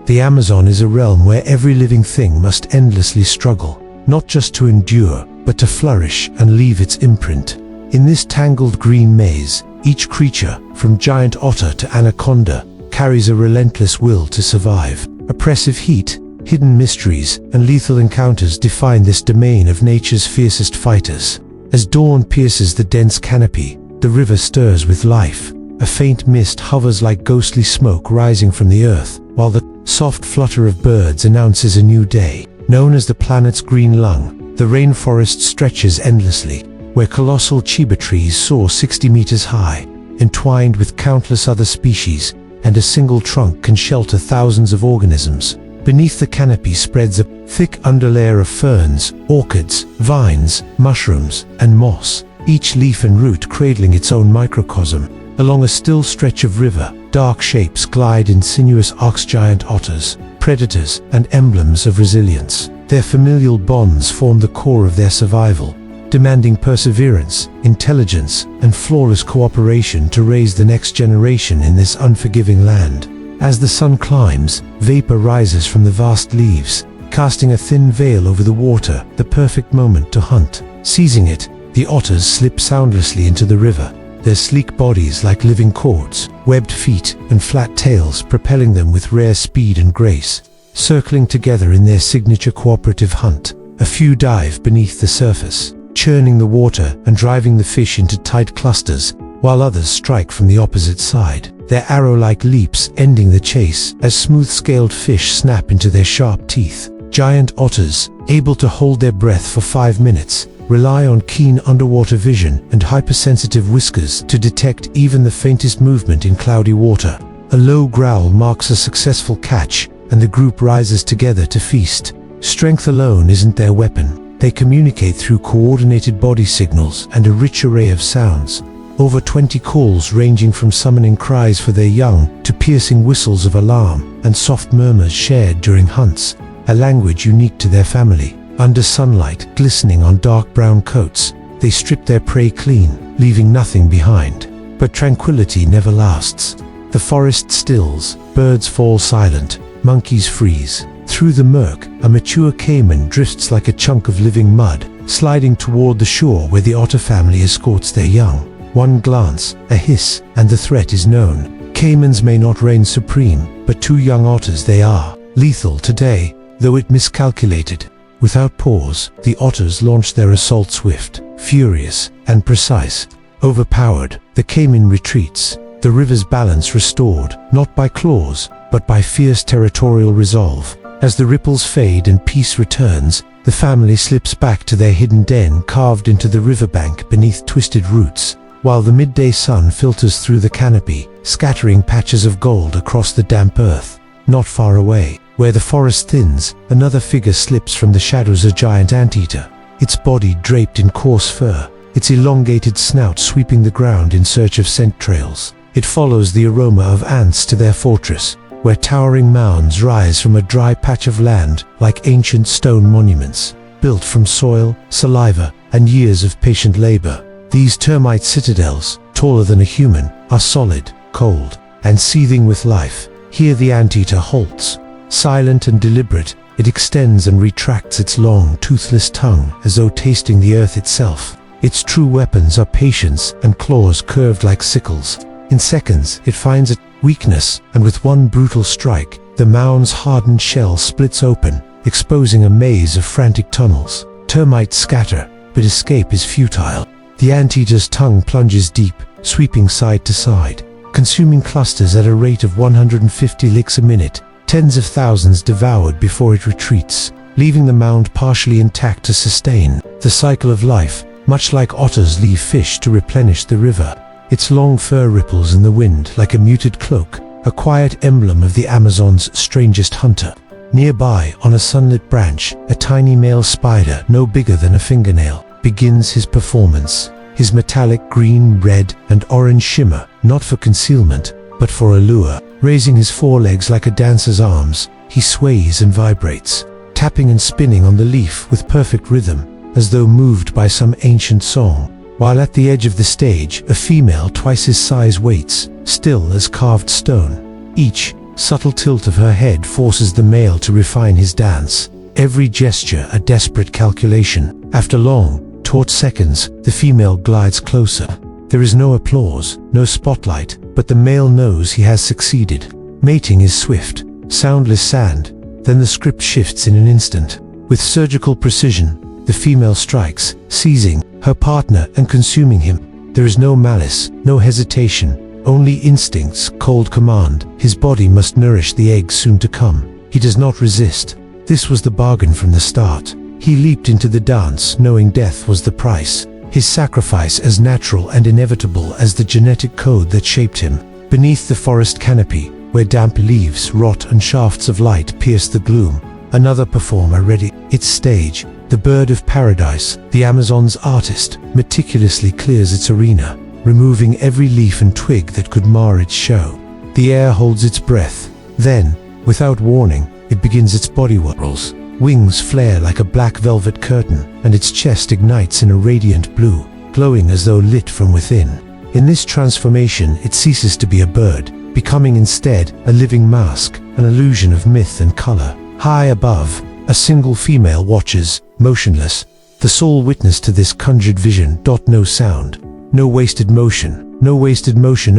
The Amazon is a realm where every living thing must endlessly struggle, not just to endure, but to flourish and leave its imprint. In this tangled green maze, each creature, from giant otter to anaconda, carries a relentless will to survive. Oppressive heat, hidden mysteries, and lethal encounters define this domain of nature's fiercest fighters. As dawn pierces the dense canopy, the river stirs with life. A faint mist hovers like ghostly smoke rising from the earth, while the soft flutter of birds announces a new day. Known as the planet's green lung, the rainforest stretches endlessly, where colossal chiba trees soar 60 meters high, entwined with countless other species, and a single trunk can shelter thousands of organisms. Beneath the canopy spreads a thick underlayer of ferns, orchids, vines, mushrooms, and moss, each leaf and root cradling its own microcosm. Along a still stretch of river, dark shapes glide in sinuous arcs, giant otters, predators, and emblems of resilience. Their familial bonds form the core of their survival, demanding perseverance, intelligence, and flawless cooperation to raise the next generation in this unforgiving land. As the sun climbs, vapor rises from the vast leaves, casting a thin veil over the water, the perfect moment to hunt. Seizing it, the otters slip soundlessly into the river, their sleek bodies like living cords, webbed feet and flat tails propelling them with rare speed and grace. Circling together in their signature cooperative hunt, a few dive beneath the surface, churning the water and driving the fish into tight clusters, while others strike from the opposite side, their arrow-like leaps ending the chase as smooth-scaled fish snap into their sharp teeth. Giant otters, able to hold their breath for 5 minutes, rely on keen underwater vision and hypersensitive whiskers to detect even the faintest movement in cloudy water. A low growl marks a successful catch, and the group rises together to feast. Strength alone isn't their weapon. They communicate through coordinated body signals and a rich array of sounds. Over 20 calls ranging from summoning cries for their young to piercing whistles of alarm and soft murmurs shared during hunts, a language unique to their family. Under sunlight glistening on dark brown coats, they strip their prey clean, leaving nothing behind. But tranquility never lasts. The forest stills, birds fall silent, monkeys freeze. Through the murk, a mature caiman drifts like a chunk of living mud, sliding toward the shore where the otter family escorts their young. One glance, a hiss, and the threat is known. Caimans may not reign supreme, but 2 young otters they are. Lethal today, though it miscalculated. Without pause, the otters launch their assault swift, furious, and precise. Overpowered, the caiman retreats, the river's balance restored, not by claws, but by fierce territorial resolve. As the ripples fade and peace returns, the family slips back to their hidden den carved into the riverbank beneath twisted roots, while the midday sun filters through the canopy, scattering patches of gold across the damp earth. Not far away, where the forest thins, another figure slips from the shadows, a giant anteater, its body draped in coarse fur, its elongated snout sweeping the ground in search of scent trails. It follows the aroma of ants to their fortress, where towering mounds rise from a dry patch of land like ancient stone monuments, built from soil, saliva, and years of patient labor. These termite citadels, taller than a human, are solid, cold, and seething with life. Here the anteater halts. Silent and deliberate, it extends and retracts its long, toothless tongue as though tasting the earth itself. Its true weapons are patience and claws curved like sickles. In seconds, it finds a weakness, and with one brutal strike, the mound's hardened shell splits open, exposing a maze of frantic tunnels. Termites scatter, but escape is futile. The anteater's tongue plunges deep, sweeping side to side, consuming clusters at a rate of 150 licks a minute, tens of thousands devoured before it retreats, leaving the mound partially intact to sustain the cycle of life, much like otters leave fish to replenish the river. Its long fur ripples in the wind like a muted cloak, a quiet emblem of the Amazon's strangest hunter. Nearby, on a sunlit branch, a tiny male spider, no bigger than a fingernail, begins his performance. His metallic green, red, and orange shimmer, not for concealment, but for allure. Raising his forelegs like a dancer's arms, he sways and vibrates, tapping and spinning on the leaf with perfect rhythm, as though moved by some ancient song. While at the edge of the stage, a female twice his size waits, still as carved stone. Each, subtle tilt of her head forces the male to refine his dance. Every gesture a desperate calculation. After long, taut seconds, the female glides closer. There is no applause, no spotlight, but the male knows he has succeeded. Mating is swift, soundless sand. Then the script shifts in an instant. With surgical precision, the female strikes, seizing her partner and consuming him. There is no malice, no hesitation, only instincts, cold command. His body must nourish the egg soon to come. He does not resist. This was the bargain from the start. He leaped into the dance, knowing death was the price. His sacrifice as natural and inevitable as the genetic code that shaped him. Beneath the forest canopy, where damp leaves rot and shafts of light pierce the gloom, another performer ready. Its stage, the bird of paradise, the Amazon's artist, meticulously clears its arena, removing every leaf and twig that could mar its show. The air holds its breath. Then, without warning, it begins its body whirls. Wings flare like a black velvet curtain, and its chest ignites in a radiant blue, glowing as though lit from within. In this transformation, it ceases to be a bird, becoming instead a living mask, an illusion of myth and color. High above, a single female watches, motionless, the sole witness to this conjured vision. No sound, no wasted motion,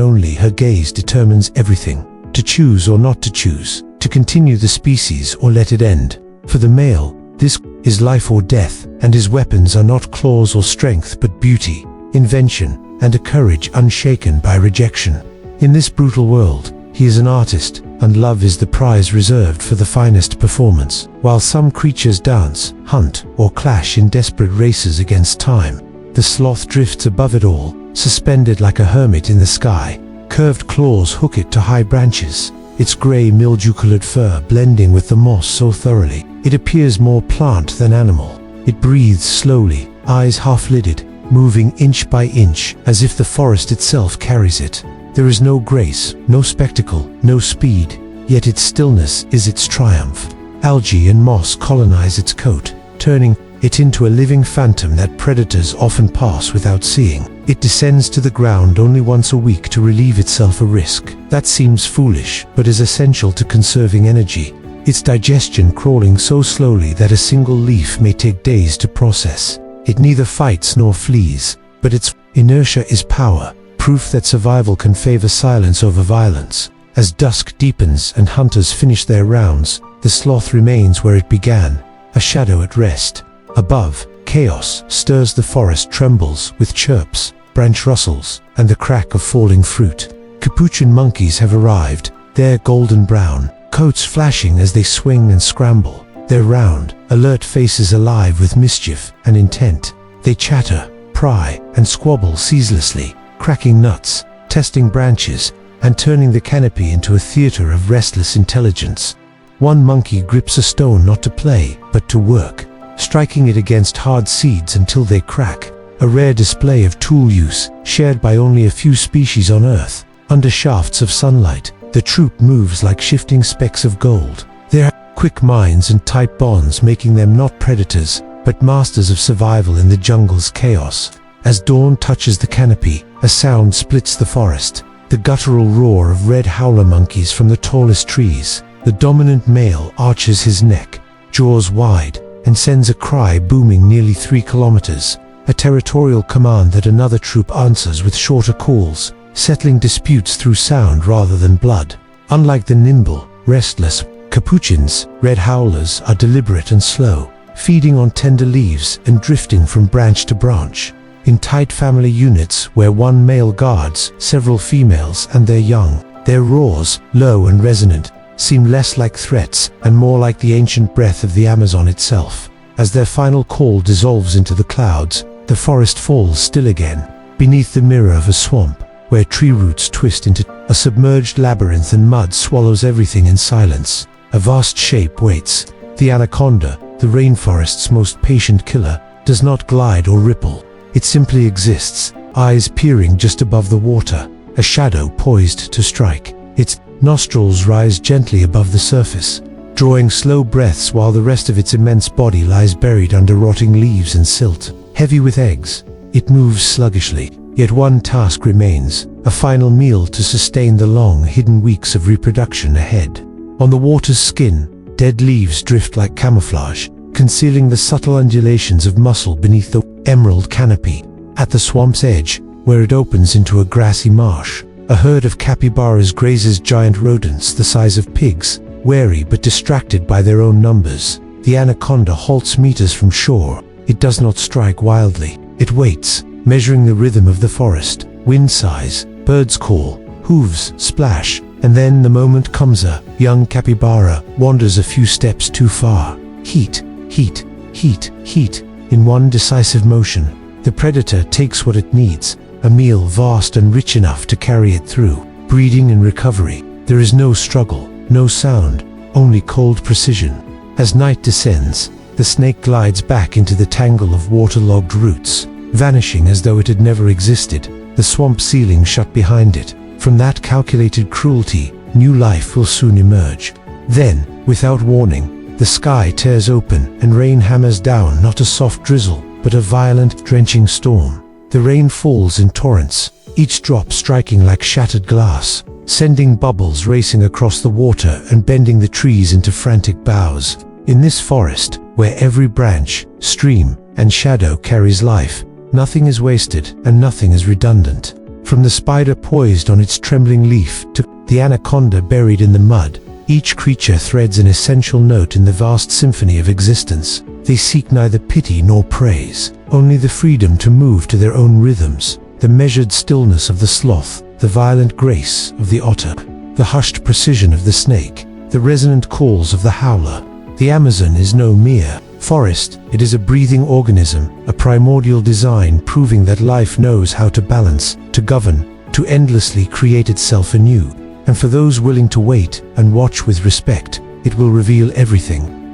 only her gaze determines everything. To choose or not to choose, to continue the species or let it end. For the male, this is life or death, and his weapons are not claws or strength but beauty, invention, and a courage unshaken by rejection. In this brutal world, he is an artist, and love is the prize reserved for the finest performance. While some creatures dance, hunt, or clash in desperate races against time, the sloth drifts above it all, suspended like a hermit in the sky. Curved claws hook it to high branches, its grey mildew-colored fur blending with the moss so thoroughly, it appears more plant than animal. It breathes slowly, eyes half-lidded, moving inch by inch, as if the forest itself carries it. There is no grace, no spectacle, no speed, yet its stillness is its triumph. Algae and moss colonize its coat, turning it into a living phantom that predators often pass without seeing. It descends to the ground only once a week to relieve itself a risk. That seems foolish, but is essential to conserving energy. Its digestion crawling so slowly that a single leaf may take days to process. It neither fights nor flees, but its inertia is power, proof that survival can favor silence over violence. As dusk deepens and hunters finish their rounds, the sloth remains where it began, a shadow at rest. Above, chaos stirs the forest, trembles with chirps, branch rustles, and the crack of falling fruit. Capuchin monkeys have arrived, their golden brown coats flashing as they swing and scramble, their round, alert faces alive with mischief and intent. They chatter, pry, and squabble ceaselessly, cracking nuts, testing branches, and turning the canopy into a theater of restless intelligence. One monkey grips a stone not to play, but to work, striking it against hard seeds until they crack, a rare display of tool use, shared by only a few species on Earth. Under shafts of sunlight, the troop moves like shifting specks of gold, their quick minds and tight bonds making them not predators, but masters of survival in the jungle's chaos. As dawn touches the canopy, a sound splits the forest, the guttural roar of red howler monkeys from the tallest trees. The dominant male arches his neck, jaws wide, and sends a cry booming nearly 3 kilometers, a territorial command that another troop answers with shorter calls, settling disputes through sound rather than blood. Unlike the nimble, restless capuchins, red howlers are deliberate and slow, feeding on tender leaves and drifting from branch to branch. In tight family units where one male guards several females and their young, their roars, low and resonant, seem less like threats and more like the ancient breath of the Amazon itself. As their final call dissolves into the clouds, the forest falls still again, beneath the mirror of a swamp, where tree roots twist into a submerged labyrinth and mud swallows everything in silence. A vast shape waits. The anaconda, the rainforest's most patient killer, does not glide or ripple. It simply exists, eyes peering just above the water, a shadow poised to strike. Its nostrils rise gently above the surface, drawing slow breaths while the rest of its immense body lies buried under rotting leaves and silt. Heavy with eggs, it moves sluggishly, Yet one task remains, a final meal to sustain the long, hidden weeks of reproduction ahead. On the water's skin, dead leaves drift like camouflage, concealing the subtle undulations of muscle beneath the emerald canopy. At the swamp's edge, where it opens into a grassy marsh, a herd of capybaras grazes giant rodents the size of pigs, wary but distracted by their own numbers. The anaconda halts meters from shore. It does not strike wildly. It waits, measuring the rhythm of the forest. Wind sighs, birds call, hooves splash, and then the moment comes. A young capybara wanders a few steps too far. Heat, heat, heat, heat. In one decisive motion, the predator takes what it needs, a meal vast and rich enough to carry it through. Breeding and recovery. There is no struggle, no sound, only cold precision. As night descends, the snake glides back into the tangle of waterlogged roots, vanishing as though it had never existed, the swamp ceiling shut behind it. From that calculated cruelty, new life will soon emerge. Then, without warning, the sky tears open and rain hammers down, not a soft drizzle, but a violent, drenching storm. The rain falls in torrents, each drop striking like shattered glass, sending bubbles racing across the water and bending the trees into frantic bows. In this forest, where every branch, stream, and shadow carries life, nothing is wasted and nothing is redundant. From the spider poised on its trembling leaf to the anaconda buried in the mud, each creature threads an essential note in the vast symphony of existence. They seek neither pity nor praise, only the freedom to move to their own rhythms, the measured stillness of the sloth, the violent grace of the otter, the hushed precision of the snake, the resonant calls of the howler. The Amazon is no mere forest, it is a breathing organism, a primordial design proving that life knows how to balance, to govern, to endlessly create itself anew. And for those willing to wait and watch with respect, it will reveal everything.